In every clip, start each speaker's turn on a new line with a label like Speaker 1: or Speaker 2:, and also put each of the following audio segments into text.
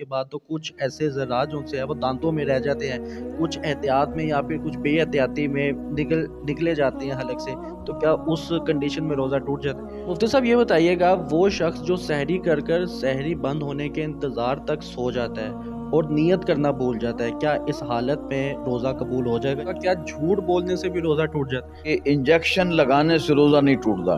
Speaker 1: کے بعد تو کچھ ایسے ذرات جو سے ہے وہ دانتوں میں رہ جاتے ہیں، کچھ احتیاط میں یا پھر کچھ بے احتیاطی میں نکلے جاتے ہیں حلق سے، تو کیا اس کنڈیشن میں روزہ ٹوٹ جاتا ہے؟ مفتی صاحب یہ بتائیے گا، وہ شخص جو سحری کر سحری بند ہونے کے انتظار تک سو جاتا ہے اور نیت کرنا بھول جاتا ہے، کیا اس حالت میں روزہ قبول ہو جائے گا؟ کیا جھوٹ بولنے سے بھی روزہ ٹوٹ جاتا ہے؟
Speaker 2: کہ انجیکشن لگانے سے روزہ نہیں ٹوٹتا.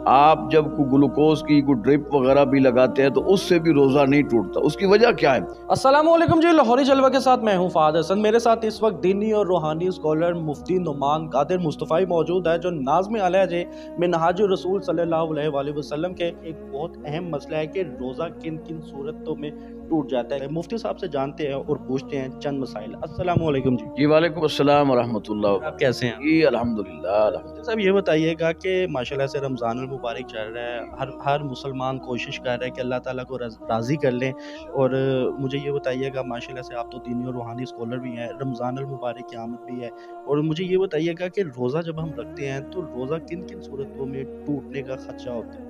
Speaker 2: آپ جب کوئی گلوکوز کی کوئی ڈرپ وغیرہ بھی لگاتے ہیں تو اس سے بھی روزہ نہیں ٹوٹتا. اس کی وجہ کیا ہے؟
Speaker 1: السلام علیکم جی، لاہوری جلوہ کے ساتھ میں ہوں فہد حسن. میرے ساتھ اس وقت دینی اور روحانی اسکالر مفتی نعمان قادر مصطفی موجود ہے، جو ناظم علیہ منہاج الرسول صلی اللہ علیہ وآلہ وسلم کے ایک بہت اہم مسئلہ ہے کہ روزہ کن کن صورتوں میں ٹوٹ جاتا ہے. مفتی صاحب سے جانتے ہیں اور پوچھتے ہیں چند مسائل. السلام علیکم جی.
Speaker 2: جی وعلیکم السلام ورحمۃ اللہ.
Speaker 1: آپ کیسے ہیں؟
Speaker 2: جی الحمدللہ.
Speaker 1: صاحب یہ بتائیے گا کہ ماشاءاللہ سے رمضان المبارک چل رہا ہے، ہر مسلمان کوشش کر رہا ہے کہ اللہ تعالیٰ کو راضی کر لیں، اور مجھے یہ بتائیے گا ماشاءاللہ سے آپ تو دینی اور روحانی اسکالر بھی ہیں، رمضان المبارک کی آمد بھی ہے، اور مجھے یہ بتائیے گا کہ روزہ جب ہم رکھتے ہیں تو روزہ کن کن صورتوں میں ٹوٹنے کا خدشہ ہوتا ہے؟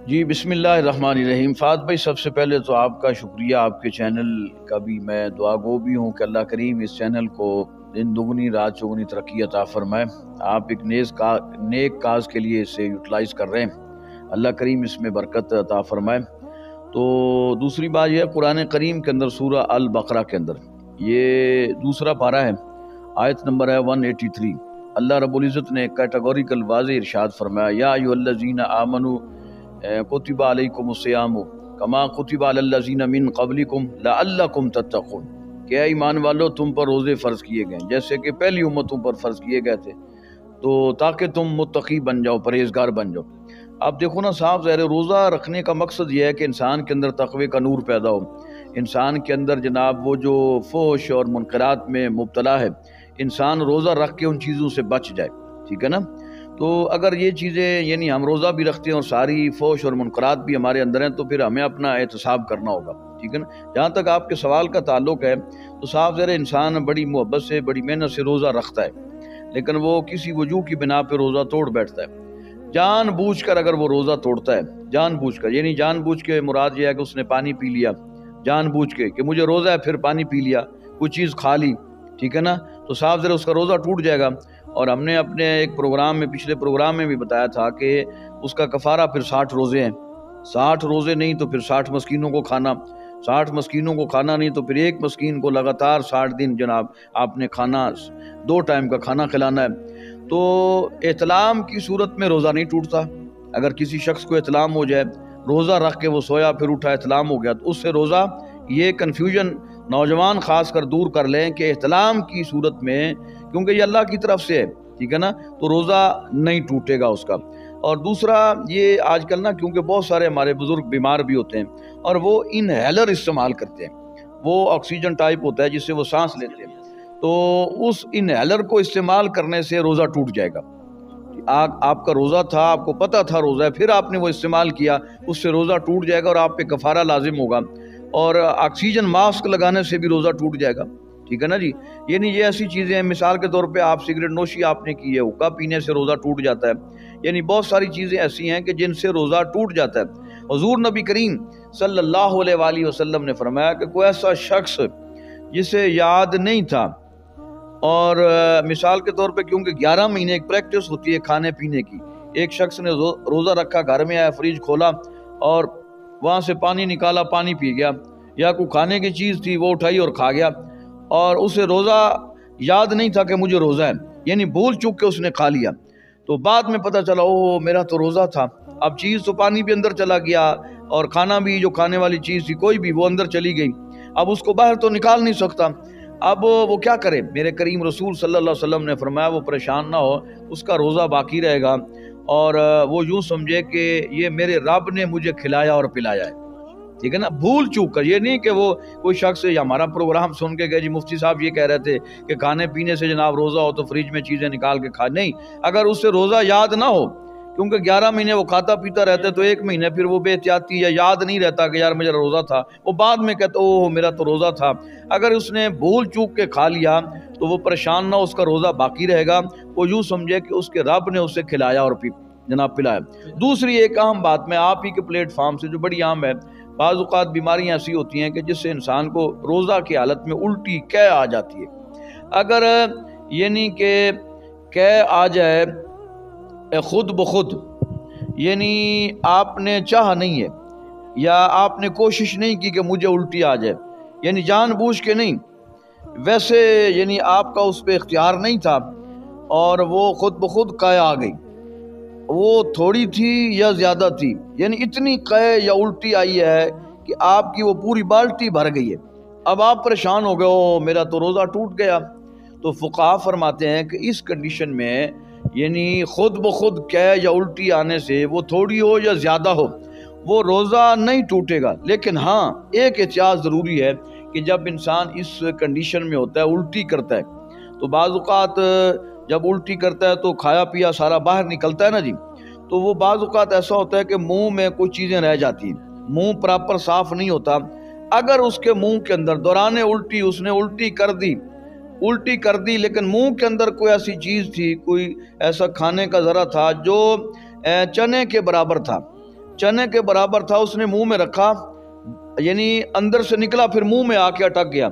Speaker 2: جی بسم اللہ الرحمن الرحیم. فہد بھائی سب سے پہلے تو آپ کا شکریہ، آپ کے چینل کا بھی میں دعا گو بھی ہوں کہ اللہ کریم اس چینل کو دن دگنی رات چگنی ترقی عطا فرمائے. آپ ایک نیک کاز کے لیے اسے یوٹیلائز کر رہے ہیں، اللہ کریم اس میں برکت عطا فرمائے. تو دوسری بات یہ ہے، قرآن کریم کے اندر سورہ البقرہ کے اندر یہ دوسرا پارہ ہے، آیت نمبر ہے 183. اللہ رب العزت نے کیٹیگوریکل واضح ارشاد فرمایا، یا ایھا الذین آمنوا کتب علیکم الصیام کما کتب علی الذین من قبلکم لعلکم تتقون، کہ اے ایمان والو تم پر روزے فرض کیے گئے جیسے کہ پہلی امتوں پر فرض کیے گئے تھے، تو تاکہ تم متقی بن جاؤ، پرہیزگار بن جاؤ. اب دیکھو نا صاحب، ظاہر روزہ رکھنے کا مقصد یہ ہے کہ انسان کے اندر تقوی کا نور پیدا ہو، انسان کے اندر جناب وہ جو فحش اور منکرات میں مبتلا ہے، انسان روزہ رکھ کے ان چیزوں سے بچ جائے. ٹھیک ہے نا؟ تو اگر یہ چیزیں یعنی ہم روزہ بھی رکھتے ہیں اور ساری فحش اور منکرات بھی ہمارے اندر ہیں، تو پھر ہمیں اپنا احتساب کرنا ہوگا. ٹھیک ہے نا؟ جہاں تک آپ کے سوال کا تعلق ہے تو صاحب ذرا انسان بڑی محبت سے بڑی محنت سے روزہ رکھتا ہے، لیکن وہ کسی وجوہ کی بنا پہ روزہ توڑ بیٹھتا ہے. جان بوجھ کر اگر وہ روزہ توڑتا ہے، جان بوجھ کر، یعنی جان بوجھ کے مراد یہ ہے کہ اس نے پانی پی لیا جان بوجھ کے کہ مجھے روزہ ہے، پھر پانی پی لیا، کوئی چیز کھا لی، ٹھیک ہے نا، تو صاحب ذرا اس کا روزہ ٹوٹ جائے گا. اور ہم نے اپنے ایک پروگرام میں، پچھلے پروگرام میں بھی بتایا تھا کہ اس کا کفارہ پھر 60 روزے ہیں. 60 روزے نہیں تو پھر 60 مسکینوں کو کھانا، 60 مسکینوں کو کھانا نہیں تو پھر ایک مسکین کو لگاتار 60 دن جناب آپ نے کھانا، 2 ٹائم کا کھانا کھلانا ہے. تو احتلام کی صورت میں روزہ نہیں ٹوٹتا. اگر کسی شخص کو احتلام ہو جائے، روزہ رکھ کے وہ سویا پھر اٹھا احتلام ہو گیا، تو اس سے روزہ، یہ کنفیوژن نوجوان خاص کر دور کر لیں کہ احتلام کی صورت میں، کیونکہ یہ اللہ کی طرف سے ہے، ٹھیک ہے نا، تو روزہ نہیں ٹوٹے گا اس کا. اور دوسرا یہ آج کل نا، کیونکہ بہت سارے ہمارے بزرگ بیمار بھی ہوتے ہیں اور وہ انہیلر استعمال کرتے ہیں، وہ آکسیجن ٹائپ ہوتا ہے جس سے وہ سانس لیتے ہیں، تو اس انہیلر کو استعمال کرنے سے روزہ ٹوٹ جائے گا. آپ کا روزہ تھا، آپ کو پتہ تھا روزہ ہے، پھر آپ نے وہ استعمال کیا، اس سے روزہ ٹوٹ جائے گا اور آپ پہ کفارہ لازم ہوگا. اور آکسیجن ماسک لگانے سے بھی روزہ ٹوٹ جائے گا. ٹھیک ہے نا جی؟ یعنی یہ ایسی چیزیں ہیں، مثال کے طور پہ آپ سگریٹ نوشی آپ نے کی ہے، حقہ پینے سے روزہ ٹوٹ جاتا ہے. یعنی بہت ساری چیزیں ایسی ہیں کہ جن سے روزہ ٹوٹ جاتا ہے. حضور نبی کریم صلی اللہ علیہ وآلہ وسلم نے فرمایا کہ کوئی ایسا شخص جسے یاد نہیں تھا، اور مثال کے طور پہ کیونکہ 11 مہینے ایک پریکٹس ہوتی ہے کھانے پینے کی، ایک شخص نے روزہ رکھا، گھر میں آیا، فریج کھولا اور وہاں سے پانی نکالا، پانی پی گیا، یا کوئی کھانے کی چیز تھی وہ اٹھائی اور کھا گیا، اور اسے روزہ یاد نہیں تھا کہ مجھے روزہ ہے، یعنی بھول چوک کے اس نے کھا لیا، تو بعد میں پتہ چلا اوہ میرا تو روزہ تھا. اب چیز تو پانی بھی اندر چلا گیا اور کھانا بھی، جو کھانے والی چیز تھی کوئی بھی، وہ اندر چلی گئی، اب اس کو باہر تو نکال نہیں سکتا. اب وہ کیا کرے؟ میرے کریم رسول صلی اللہ علیہ وسلم نے فرمایا وہ پریشان نہ ہو، اس کا روزہ باقی رہے گا، اور وہ یوں سمجھے کہ یہ میرے رب نے مجھے کھلایا اور پلایا ہے. ٹھیک ہے نا؟ بھول چوک کر، یہ نہیں کہ وہ کوئی شخص یا ہمارا پروگرام سن کے گئے جی مفتی صاحب یہ کہہ رہے تھے کہ کھانے پینے سے جناب روزہ ہو تو فریج میں چیزیں نکال کے کھا، نہیں، اگر اس سے روزہ یاد نہ ہو، کیونکہ 11 مہینے وہ کھاتا پیتا رہتا ہے، تو ایک مہینے پھر وہ بے احتیاطی یا یاد نہیں رہتا کہ یار میرا روزہ تھا، وہ بعد میں کہتا اوہ میرا تو روزہ تھا. اگر اس نے بھول چوک کے کھا لیا تو وہ پریشان نہ ہو، اس کا روزہ باقی رہے گا، وہ یوں سمجھے کہ اس کے رب نے اسے کھلایا اور جناب پلایا. دوسری ایک اہم بات میں آپ ہی کے پلیٹ فارم سے جو بڑی عام ہے، بعض اوقات بیماریاں ایسی ہوتی ہیں کہ جس سے انسان کو روزہ کی حالت میں الٹی قے آ جاتی ہے۔ اگر یعنی کہ قے آ جائے خود بخود، یعنی آپ نے چاہا نہیں ہے یا آپ نے کوشش نہیں کی کہ مجھے الٹی آ جائے، یعنی جان بوجھ کے نہیں، ویسے یعنی آپ کا اس پہ اختیار نہیں تھا اور وہ خود بخود قے آ گئی، وہ تھوڑی تھی یا زیادہ تھی، یعنی اتنی قے یا الٹی آئی ہے کہ آپ کی وہ پوری بالٹی بھر گئی ہے، اب آپ پریشان ہو گئے، او میرا تو روزہ ٹوٹ گیا۔ تو فقہا فرماتے ہیں کہ اس کنڈیشن میں یعنی خود بخود قے یا الٹی آنے سے وہ تھوڑی ہو یا زیادہ ہو وہ روزہ نہیں ٹوٹے گا، لیکن ہاں ایک احتیاط ضروری ہے کہ جب انسان اس کنڈیشن میں ہوتا ہے، الٹی کرتا ہے، تو بعض اوقات جب الٹی کرتا ہے تو کھایا پیا سارا باہر نکلتا ہے نا جی، تو وہ بعض اوقات ایسا ہوتا ہے کہ منہ میں کچھ چیزیں رہ جاتی ہیں، منہ پراپر صاف نہیں ہوتا، اگر اس کے منہ کے اندر دوران الٹی اس نے الٹی کر دی لیکن منہ کے اندر کوئی ایسی چیز تھی، کوئی ایسا کھانے کا ذرا تھا جو چنے کے برابر تھا، اس نے منہ میں رکھا، یعنی اندر سے نکلا پھر منہ میں آ کے اٹک گیا،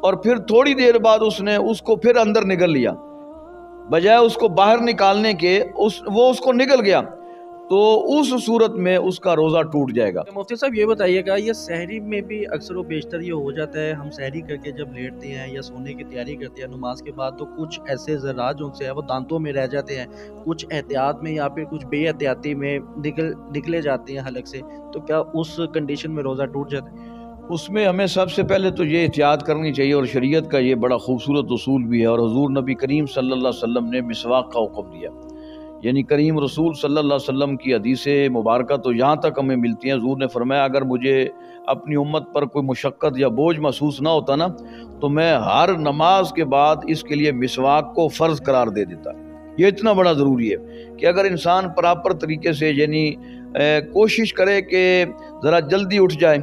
Speaker 2: اور پھر تھوڑی دیر بعد اس نے اس کو پھر اندر نگل لیا، بجائے اس کو باہر نکالنے کے وہ اس کو نگل گیا، تو اس صورت میں اس کا روزہ ٹوٹ جائے گا۔
Speaker 1: مفتی صاحب یہ بتائیے گا، یہ سحری میں بھی اکثر و بیشتر یہ ہو جاتا ہے، ہم سحری کر کے جب لیٹتے ہیں یا سونے کی تیاری کرتے ہیں نماز کے بعد، تو کچھ ایسے ذرات جو سے وہ دانتوں میں رہ جاتے ہیں، کچھ احتیاط میں یا پھر کچھ بے احتیاطی میں نکلے جاتے ہیں حلق سے، تو کیا اس کنڈیشن میں روزہ ٹوٹ جاتا ہے؟
Speaker 2: اس میں ہمیں سب سے پہلے تو یہ احتیاط کرنی چاہیے، اور شریعت کا یہ بڑا خوبصورت اصول بھی ہے، اور حضور نبی کریم صلی اللہ علیہ وسلم نے مسواک کا حکم دیا، یعنی کریم رسول صلی اللہ علیہ وسلم کی حدیث مبارکہ تو یہاں تک ہمیں ملتی ہیں، حضور نے فرمایا اگر مجھے اپنی امت پر کوئی مشقت یا بوجھ محسوس نہ ہوتا نا تو میں ہر نماز کے بعد اس کے لیے مسواک کو فرض قرار دے دیتا۔ یہ اتنا بڑا ضروری ہے کہ اگر انسان پراپر طریقے سے یعنی کوشش کرے کہ ذرا جلدی اٹھ جائے،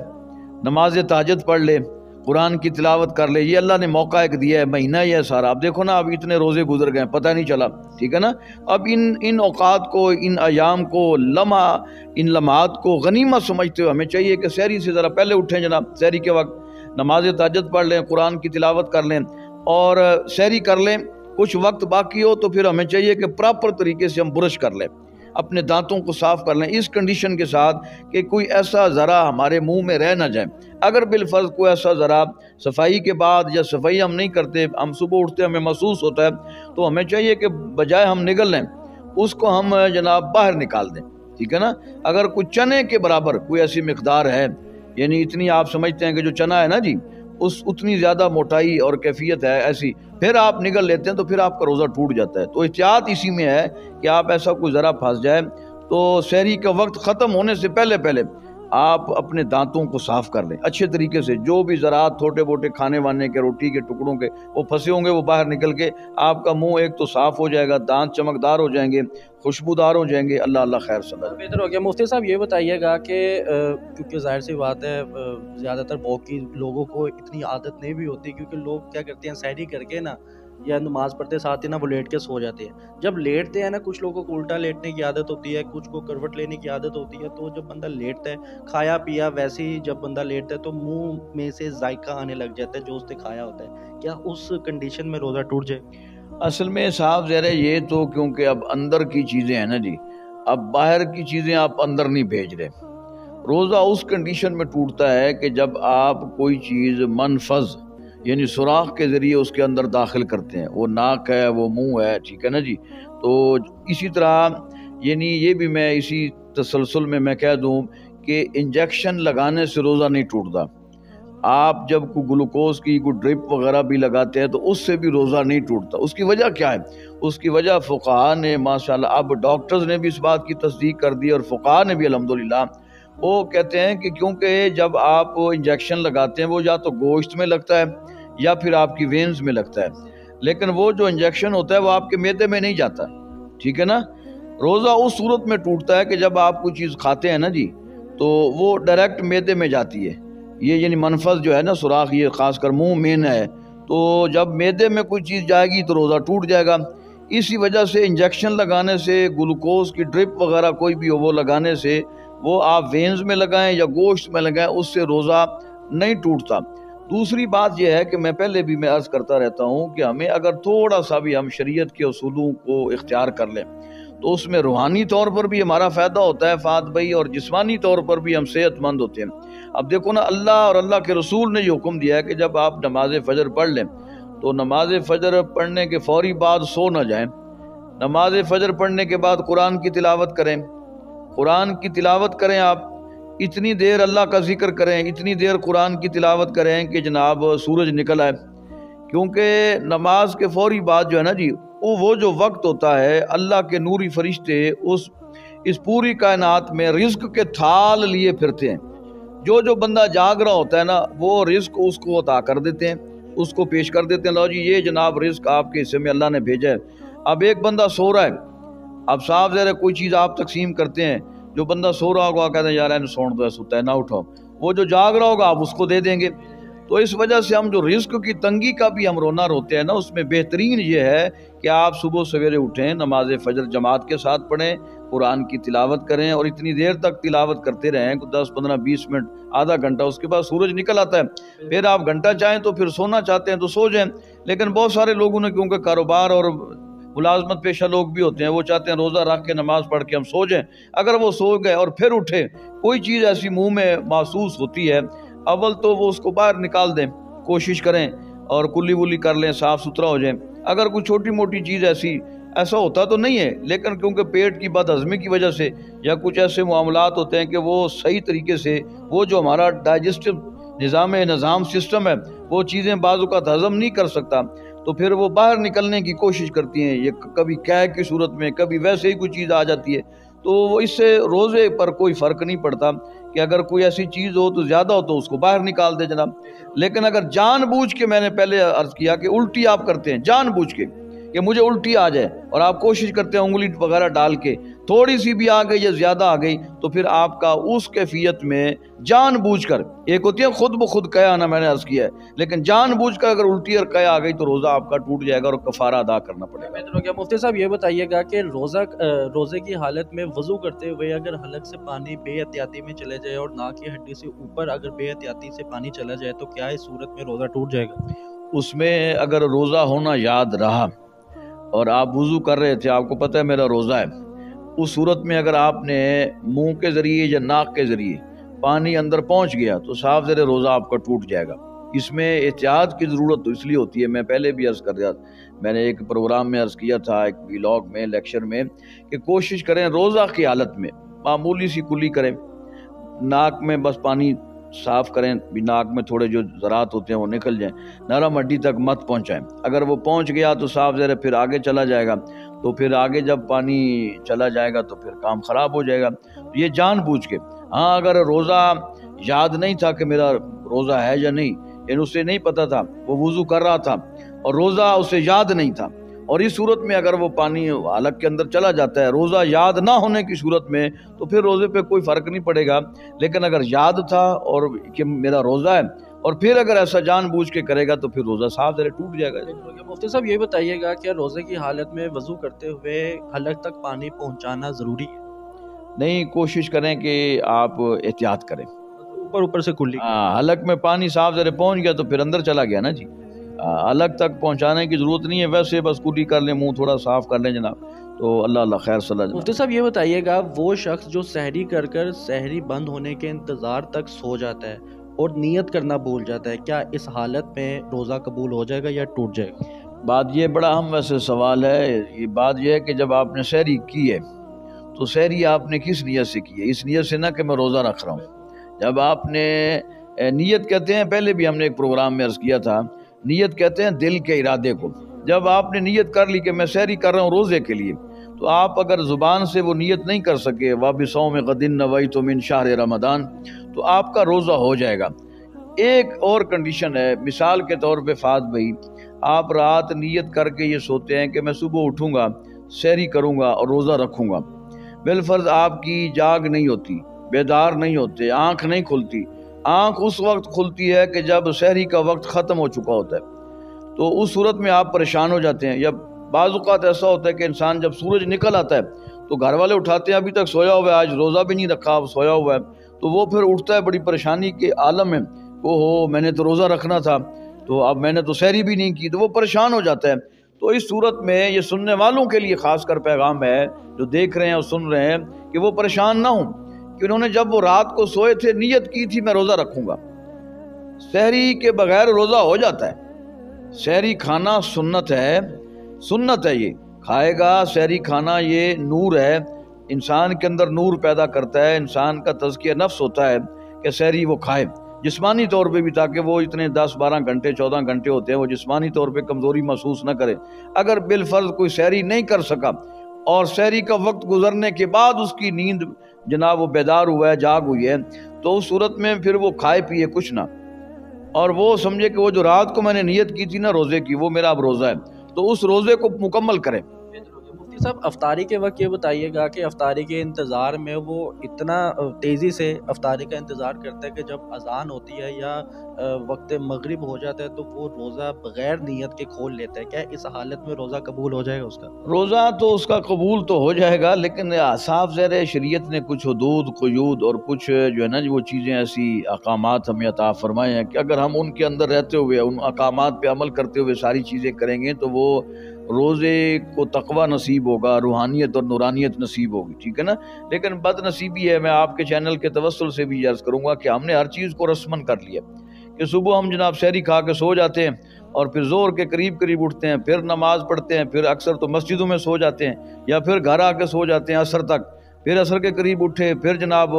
Speaker 2: نماز تہجد پڑھ لے، قرآن کی تلاوت کر لے، یہ اللہ نے موقع ایک دیا ہے، مہینہ ہی ہے سارا، اب دیکھو نا اب اتنے روزے گزر گئے پتہ نہیں چلا، ٹھیک ہے نا، اب ان اوقات کو، ان ایام کو، ان لمحات کو غنیمت سمجھتے ہوئے ہمیں چاہیے کہ سحری سے ذرا پہلے اٹھیں جناب، سحری کے وقت نماز تہجد پڑھ لیں، قرآن کی تلاوت کر لیں اور سحری کر لیں، کچھ وقت باقی ہو تو پھر ہمیں چاہیے کہ پراپر طریقے سے ہم برش کر لیں، اپنے دانتوں کو صاف کر لیں، اس کنڈیشن کے ساتھ کہ کوئی ایسا ذرا ہمارے منہ میں رہ نہ جائے۔ اگر بالفرض کوئی ایسا ذرا صفائی کے بعد یا صفائی ہم نہیں کرتے، ہم صبح اٹھتے ہمیں محسوس ہوتا ہے، تو ہمیں چاہیے کہ بجائے ہم نگل لیں اس کو ہم جناب باہر نکال دیں، ٹھیک ہے نا۔ اگر کوئی چنے کے برابر کوئی ایسی مقدار ہے، یعنی اتنی آپ سمجھتے ہیں کہ جو چنا ہے نا جی اتنی زیادہ موٹائی اور کیفیت ہے ایسی، پھر آپ نگل لیتے ہیں تو پھر آپ کا روزہ ٹوٹ جاتا ہے۔ تو احتیاط اسی میں ہے کہ آپ ایسا کوئی ذرا پھنس جائے تو سحری کا وقت ختم ہونے سے پہلے آپ اپنے دانتوں کو صاف کر لیں اچھے طریقے سے، جو بھی ذرات چھوٹے موٹے کھانے وانے کے، روٹی کے ٹکڑوں کے وہ پھنسے ہوں گے وہ باہر نکل کے آپ کا منہ ایک تو صاف ہو جائے گا، دانت چمکدار ہو جائیں گے، خوشبودار ہو جائیں گے۔ اللہ خیر صلاح
Speaker 1: بہتر ہو گیا۔ مفتی صاحب یہ بتائیے گا کہ کیونکہ ظاہر سی بات ہے زیادہ تر باقی لوگوں کو اتنی عادت نہیں بھی ہوتی، کیونکہ لوگ کیا کرتے ہیں سحری کر کے نا یا نماز پڑھتے ساتھ ہی نا وہ لیٹ کے سو جاتے ہیں، جب لیٹتے ہیں نا کچھ لوگوں کو الٹا لیٹنے کی عادت ہوتی ہے، کچھ کو کروٹ لینے کی عادت ہوتی ہے، تو جب بندہ لیٹتا ہے کھایا پیا ویسے ہی جب بندہ لیٹتا ہے تو منہ میں سے ذائقہ آنے لگ جاتا ہے جو اس نے کھایا ہوتا ہے، کیا اس کنڈیشن میں روزہ ٹوٹ جائے؟
Speaker 2: اصل میں صاحب ذرا یہ تو کیونکہ اب اندر کی چیزیں ہیں نا جی، اب باہر کی چیزیں آپ اندر نہیں بھیج رہے، روزہ اس کنڈیشن میں ٹوٹتا ہے کہ جب آپ کوئی چیز منفذ یعنی سوراخ کے ذریعے اس کے اندر داخل کرتے ہیں، وہ ناک ہے، وہ منہ ہے، ٹھیک ہے نا جی۔ تو اسی طرح یعنی یہ بھی میں اسی تسلسل میں میں کہہ دوں کہ انجیکشن لگانے سے روزہ نہیں ٹوٹتا، آپ جب کوئی گلوکوز کی کوئی ڈرپ وغیرہ بھی لگاتے ہیں تو اس سے بھی روزہ نہیں ٹوٹتا۔ اس کی وجہ کیا ہے؟ اس کی وجہ فقہاء نے ماشاءاللہ، اب ڈاکٹرز نے بھی اس بات کی تصدیق کر دی اور فقہاء نے بھی الحمدللہ، وہ کہتے ہیں کہ کیونکہ جب آپ انجیکشن لگاتے ہیں وہ یا تو گوشت میں لگتا ہے یا پھر آپ کی وینز میں لگتا ہے، لیکن وہ جو انجیکشن ہوتا ہے وہ آپ کے معدے میں نہیں جاتا، ٹھیک ہے نا۔ روزہ اس صورت میں ٹوٹتا ہے کہ جب آپ کوئی چیز کھاتے ہیں نا جی تو وہ ڈائریکٹ معدے میں جاتی ہے، یہ یعنی منفذ جو ہے نا سوراخ، یہ خاص کر منہ مین ہے، تو جب معدے میں کوئی چیز جائے گی تو روزہ ٹوٹ جائے گا۔ اسی وجہ سے انجیکشن لگانے سے، گلوکوز کی ڈرپ وغیرہ کوئی بھی ہو وہ لگانے سے وہ آپ وینز میں لگائیں یا گوشت میں لگائیں، اس سے روزہ نہیں ٹوٹتا۔ دوسری بات یہ ہے کہ میں پہلے بھی عرض کرتا رہتا ہوں کہ ہمیں اگر تھوڑا سا بھی ہم شریعت کے اصولوں کو اختیار کر لیں تو اس میں روحانی طور پر بھی ہمارا فائدہ ہوتا ہے فہد بھائی، اور جسمانی طور پر بھی ہم صحت مند ہوتے ہیں۔ اب دیکھو نا، اللہ اور اللہ کے رسول نے یہ حکم دیا ہے کہ جب آپ نماز فجر پڑھ لیں تو نماز فجر پڑھنے کے فوری بعد سو نہ جائیں، نماز فجر پڑھنے کے بعد قرآن کی تلاوت کریں، قرآن کی تلاوت کریں، آپ اتنی دیر اللہ کا ذکر کریں، اتنی دیر قرآن کی تلاوت کریں کہ جناب سورج نکل آئے، کیونکہ نماز کے فوری بعد جو ہے نا جی، وہ جو وقت ہوتا ہے، اللہ کے نوری فرشتے اس پوری کائنات میں رزق کے تھال لیے پھرتے ہیں۔ جو بندہ جاگ رہا ہوتا ہے نا، وہ رزق اس کو عطا کر دیتے ہیں، اس کو پیش کر دیتے ہیں، لو جی یہ جناب رزق آپ کے حصے میں اللہ نے بھیجا ہے۔ اب ایک بندہ سو رہا ہے، اب صاف ظاہر ہے کوئی چیز آپ تقسیم کرتے ہیں، جو بندہ سو رہا ہوگا کہتے ہیں یار اینو سوਣ دو، سوتا ہے نہ اٹھاؤ، وہ جو جاگ رہا ہوگا آپ اس کو دے دیں گے۔ تو اس وجہ سے ہم جو رزق کی تنگی کا بھی ہم رونا روتے ہیں نا، اس میں بہترین یہ ہے کہ آپ صبح سویرے اٹھیں، نماز فجر جماعت کے ساتھ پڑھیں، قرآن کی تلاوت کریں، اور اتنی دیر تک تلاوت کرتے رہیں، 10 15 20 منٹ، آدھا گھنٹہ، اس کے بعد سورج نکل آتا ہے، پھر آپ گھنٹہ چاہیں تو پھر سونا چاہتے ہیں تو سو جائیں۔ لیکن بہت سارے لوگوں نے، کیونکہ کاروبار اور ملازمت پیشہ لوگ بھی ہوتے ہیں، وہ چاہتے ہیں روزہ رکھ کے نماز پڑھ کے ہم سو جائیں۔ اگر وہ سو گئے اور پھر اٹھے، کوئی چیز ایسی منہ میں محسوس ہوتی ہے، اول تو وہ اس کو باہر نکال دیں، کوشش کریں اور کلی ولی کر لیں، صاف ستھرا ہو جائیں۔ اگر کوئی چھوٹی موٹی چیز ایسا ہوتا تو نہیں ہے، لیکن کیونکہ پیٹ کی بد ہضمی کی وجہ سے یا کچھ ایسے معاملات ہوتے ہیں کہ وہ صحیح طریقے سے، وہ جو ہمارا ڈائجسٹو نظام سسٹم ہے، وہ چیزیں بعض اوقات ہضم نہیں کر سکتا، تو پھر وہ باہر نکلنے کی کوشش کرتی ہیں، یہ کبھی قے کی صورت میں، کبھی ویسے ہی کوئی چیز آ جاتی ہے۔ تو اس سے روزے پر کوئی فرق نہیں پڑتا کہ اگر کوئی ایسی چیز ہو تو زیادہ ہو تو اس کو باہر نکال دے جناب۔ لیکن اگر جان بوجھ کے، میں نے پہلے عرض کیا کہ الٹی آپ کرتے ہیں جان بوجھ کے کہ مجھے الٹی آ جائے، اور آپ کوشش کرتے ہیں انگلی وغیرہ ڈال کے، تھوڑی سی بھی آ گئی یا زیادہ آ گئی تو پھر آپ کا اس کیفیت میں جان بوجھ کر، ایک ہوتی ہے خود بخود قے آنا، میں نے عرض کیا ہے، لیکن جان بوجھ کر اگر الٹی اور قے آ گئی تو روزہ آپ کا ٹوٹ جائے گا اور کفارہ ادا کرنا پڑے گا۔
Speaker 1: مفتی صاحب یہ بتائیے گا کہ روزے کی حالت میں وضو کرتے ہوئے اگر حلق سے پانی بے احتیاطی میں چلے جائے اور ناک کی ہڈی سے اوپر اگر بے احتیاطی سے پانی چلا جائے تو کیا اس صورت میں روزہ ٹوٹ جائے گا؟
Speaker 2: اس میں اگر روزہ ہونا یاد رہا اور آپ وضو کر رہے تھے، آپ کو پتہ ہے میرا روزہ ہے، اس صورت میں اگر آپ نے منہ کے ذریعے یا ناک کے ذریعے پانی اندر پہنچ گیا تو صاف ذرے روزہ آپ کا ٹوٹ جائے گا۔ اس میں احتیاط کی ضرورت تو اس لیے ہوتی ہے، میں پہلے بھی عرض کر رہا تھا، میں نے ایک پروگرام میں عرض کیا تھا، ایک ویلاگ میں، لیکچر میں، کہ کوشش کریں روزہ کی حالت میں معمولی سی کلی کریں، ناک میں بس پانی صاف کریں، بھی ناک میں تھوڑے جو ذرات ہوتے ہیں وہ نکل جائیں، نرم ہڈی تک مت پہنچائیں۔ اگر وہ پہنچ گیا تو صاف ذرا پھر آگے چلا جائے گا، تو پھر آگے جب پانی چلا جائے گا تو پھر کام خراب ہو جائے گا۔ یہ جان بوجھ کے، ہاں اگر روزہ یاد نہیں تھا کہ میرا روزہ ہے یا نہیں، یعنی اسے نہیں پتا تھا، وہ وضو کر رہا تھا اور روزہ اسے یاد نہیں تھا، اور اس صورت میں اگر وہ پانی حلق کے اندر چلا جاتا ہے روزہ یاد نہ ہونے کی صورت میں، تو پھر روزے پہ کوئی فرق نہیں پڑے گا۔ لیکن اگر یاد تھا اور کہ میرا روزہ ہے اور پھر اگر ایسا جان بوجھ کے کرے گا تو پھر روزہ صاف ذرا ٹوٹ جائے گا۔
Speaker 1: مفتی صاحب یہ بتائیے گا کہ روزے کی حالت میں وضو کرتے ہوئے حلق تک پانی پہنچانا ضروری ہے؟
Speaker 2: نہیں، کوشش کریں کہ آپ احتیاط کریں،
Speaker 1: اوپر سے کلی،
Speaker 2: حلق میں پانی صاف ذرا پہنچ گیا تو پھر اندر چلا گیا نا جی، حلق تک پہنچانے کی ضرورت نہیں ہے، ویسے بس کلی کر لیں، منہ تھوڑا صاف کر لیں جناب، تو اللہ خیر صلی اللہ علیہ وسلم۔
Speaker 1: مفتی صاحب یہ بتائیے گا، وہ شخص جو سحری کر سحری بند ہونے کے انتظار تک سو جاتا ہے اور نیت کرنا بھول جاتا ہے، کیا اس حالت میں روزہ قبول ہو جائے گا یا ٹوٹ جائے گا؟
Speaker 2: بات یہ بڑا اہم ویسے سوال ہے، یہ بات یہ ہے کہ جب آپ نے سحری کی ہے تو سحری آپ نے کس نیت سے کی ہے؟ اس نیت سے نہ کہ میں روزہ رکھ رہا ہوں۔ جب آپ نے نیت کہتے ہیں، پہلے بھی ہم نے ایک پروگرام میں عرض کیا تھا، نیت کہتے ہیں دل کے ارادے کو۔ جب آپ نے نیت کر لی کہ میں سحری کر رہا ہوں روزے کے لیے، تو آپ اگر زبان سے وہ نیت نہیں کر سکے وَبِصَوْمِ غَدٍ نَوَيْتُ مِنْ شَهْرِ رمضان، تو آپ کا روزہ ہو جائے گا۔ ایک اور کنڈیشن ہے، مثال کے طور پہ فہد بھائی، آپ رات نیت کر کے یہ سوتے ہیں کہ میں صبح اٹھوں گا، سحری کروں گا اور روزہ رکھوں گا، بالفرض آپ کی جاگ نہیں ہوتی، بیدار نہیں ہوتے، آنکھ نہیں کھلتی۔ آنکھ اس وقت کھلتی ہے کہ جب سحری کا وقت ختم ہو چکا ہوتا ہے، تو اس صورت میں آپ پریشان ہو جاتے ہیں۔ یا بعض اوقات ایسا ہوتا ہے کہ انسان جب سورج نکل آتا ہے تو گھر والے اٹھاتے ہیں ابھی تک سویا ہوا ہے، آج روزہ بھی نہیں رکھا، اب سویا ہوا ہے، تو وہ پھر اٹھتا ہے بڑی پریشانی کے عالم میں، او میں نے تو روزہ رکھنا تھا، تو اب میں نے تو سحری بھی نہیں کی، تو وہ پریشان ہو جاتا ہے۔ تو اس صورت میں یہ سننے والوں کے لیے خاص کر پیغام ہے، جو دیکھ رہے ہیں اور سن رہے ہیں، کہ وہ پریشان نہ ہوں، کہ انہوں نے جب وہ رات کو سوئے تھے نیت کی تھی میں روزہ رکھوں گا، سحری کے بغیر روزہ ہو جاتا ہے۔ سحری کھانا سنت ہے، سنت ہے، یہ کھائے گا سحری کھانا، یہ نور ہے، انسان کے اندر نور پیدا کرتا ہے، انسان کا تزکیہ نفس ہوتا ہے کہ سحری وہ کھائے جسمانی طور پہ بھی، تاکہ وہ اتنے 10-12 گھنٹے 14 گھنٹے ہوتے ہیں، وہ جسمانی طور پہ کمزوری محسوس نہ کرے۔ اگر بالفرض کوئی سحری نہیں کر سکا اور سحری کا وقت گزرنے کے بعد اس کی نیند جناب وہ بیدار ہوا ہے، جاگ ہوئی ہے، تو اس صورت میں پھر وہ کھائے پیے کچھ نہ، اور وہ سمجھے کہ وہ جو رات کو میں نے نیت کی تھی نا روزے کی، وہ میرا اب روزہ ہے، تو اس روزے کو مکمل کریں۔
Speaker 1: مفتی صاحب افطاری کے وقت یہ بتائیے گا کہ افطاری کے انتظار میں وہ اتنا تیزی سے افطاری کا انتظار کرتا ہے کہ جب اذان ہوتی ہے یا وقت مغرب ہو جاتا ہے تو وہ روزہ بغیر نیت کے کھول لیتا ہے، کیا اس حالت میں روزہ قبول ہو جائے گا اس کا؟
Speaker 2: روزہ تو اس کا قبول تو ہو جائے گا، لیکن صاف ظاہر ہے شریعت نے کچھ حدود قیود اور کچھ جو ہے نا وہ چیزیں ایسی احکامات ہمیں عطا فرمائے ہیں کہ اگر ہم ان کے اندر رہتے ہوئے ان احکامات پہ عمل کرتے ہوئے ساری چیزیں کریں گے تو وہ روزے کو تقوی نصیب ہوگا، روحانیت اور نورانیت نصیب ہوگی، ٹھیک ہے نا۔ لیکن بد نصیبی ہے، میں آپ کے چینل کے توسل سے بھی عرض کروں گا کہ ہم نے ہر چیز کو رسمن کر لیا، کہ صبح ہم جناب سحری کھا کے سو جاتے ہیں اور پھر زور کے قریب اٹھتے ہیں، پھر نماز پڑھتے ہیں، پھر اکثر تو مسجدوں میں سو جاتے ہیں یا پھر گھر آ کے سو جاتے ہیں عصر تک، پھر عصر کے قریب اٹھے، پھر جناب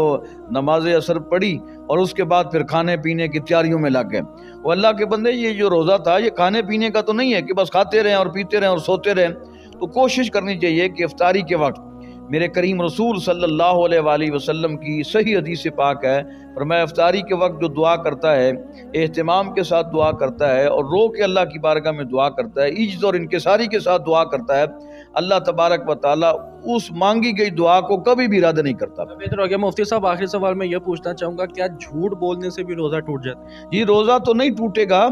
Speaker 2: نماز عصر پڑھی اور اس کے بعد پھر کھانے پینے کی تیاریوں میں لگ گئے۔ وہ اللہ کے بندے، یہ جو روزہ تھا یہ کھانے پینے کا تو نہیں ہے کہ بس کھاتے رہیں اور پیتے رہیں اور سوتے رہیں، تو کوشش کرنی چاہیے کہ افطاری کے وقت میرے کریم رسول صلی اللہ علیہ وآلہ وسلم کی صحیح حدیث پاک ہے، فرمایا افطاری کے وقت جو دعا کرتا ہے، اہتمام کے ساتھ دعا کرتا ہے اور رو کے اللہ کی بارگاہ میں دعا کرتا ہے، عجز اور انکساری کے ساتھ دعا کرتا ہے، اللہ تبارک و تعالیٰ اس مانگی گئی دعا کو کبھی بھی رد نہیں کرتا۔
Speaker 1: بہتر ہو گیا مفتی صاحب، آخری سوال میں یہ پوچھنا چاہوں گا، کیا جھوٹ بولنے سے بھی روزہ ٹوٹ جاتا ہے؟
Speaker 2: جی روزہ تو نہیں ٹوٹے گا،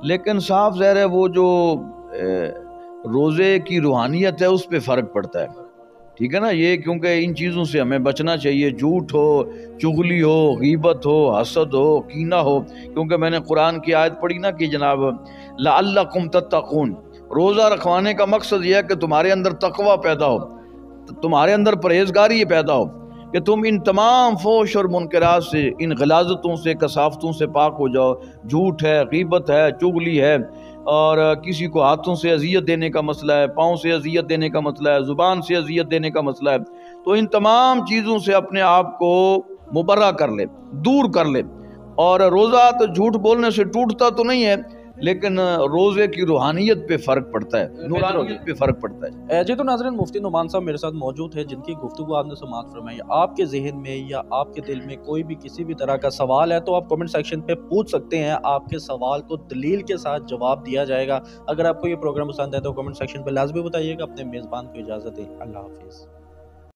Speaker 2: لیکن صاف ظاہر ہے وہ جو روزے کی روحانیت ہے اس پہ فرق پڑتا ہے، ٹھیک ہے نا۔ یہ کیونکہ ان چیزوں سے ہمیں بچنا چاہیے، جھوٹ ہو، چغلی ہو، غیبت ہو، حسد ہو، کینہ ہو، کیونکہ میں نے قرآن کی آیت پڑھی نا کہ جناب لعلکم تتقون، روزہ رکھوانے کا مقصد یہ ہے کہ تمہارے اندر تقوی پیدا ہو، تمہارے اندر پرہیزگاری پیدا ہو، کہ تم ان تمام فحش اور منکرات سے، ان غلاظتوں سے، کثافتوں سے پاک ہو جاؤ۔ جھوٹ ہے، غیبت ہے، چغلی ہے، اور کسی کو ہاتھوں سے اذیت دینے کا مسئلہ ہے، پاؤں سے اذیت دینے کا مسئلہ ہے، زبان سے اذیت دینے کا مسئلہ ہے، تو ان تمام چیزوں سے اپنے آپ کو مبرہ کر لے، دور کر لے۔ اور روزہ تو جھوٹ بولنے سے ٹوٹتا تو نہیں ہے، لیکن روزے کی روحانیت پہ فرق پڑتا ہے، نورانیت پہ فرق پڑتا ہے۔
Speaker 1: جی تو ناظرین، مفتی نعمان صاحب میرے ساتھ موجود ہے جن کی گفتگو آپ نے سماعت فرمائی۔ آپ کے ذہن میں یا آپ کے دل میں کوئی بھی کسی بھی طرح کا سوال ہے تو آپ کمنٹ سیکشن پہ پوچھ سکتے ہیں، آپ کے سوال کو دلیل کے ساتھ جواب دیا جائے گا۔ اگر آپ کو یہ پروگرام پسند ہے تو کمنٹ سیکشن پہ لازمی بتائیے گا۔ اپنے میزبان کو اجازت دیں، اللہ حافظ۔